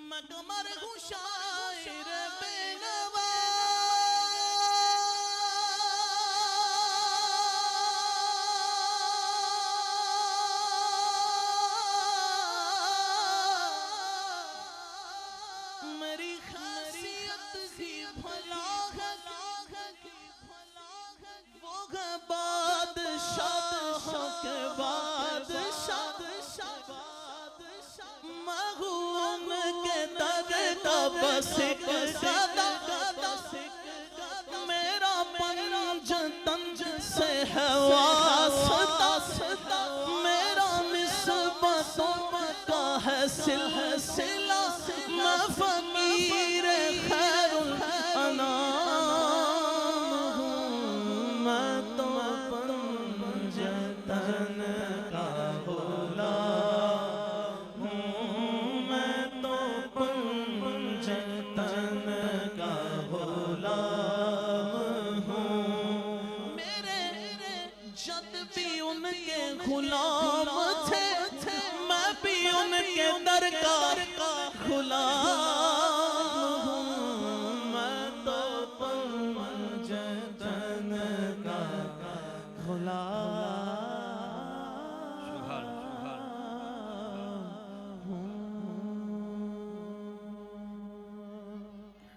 मैं कमर हूँ शायर बेनवा मेरी खासियत सी भला है वो है बादशाह के बादशाह महूम के दर का बस एक गदा मेरा पंज तंज से है वास्ता मेरा निस्बतों का है सिलसिला मैं फकीर खैरुल अनाम हूँ मैं तो पंजतन का गुलाम हूँ मैं तो पंजतन का गुलाम हूँ मेरे जद भी उनके गुलाम थे मैं भी उनके दरकार का गुलाम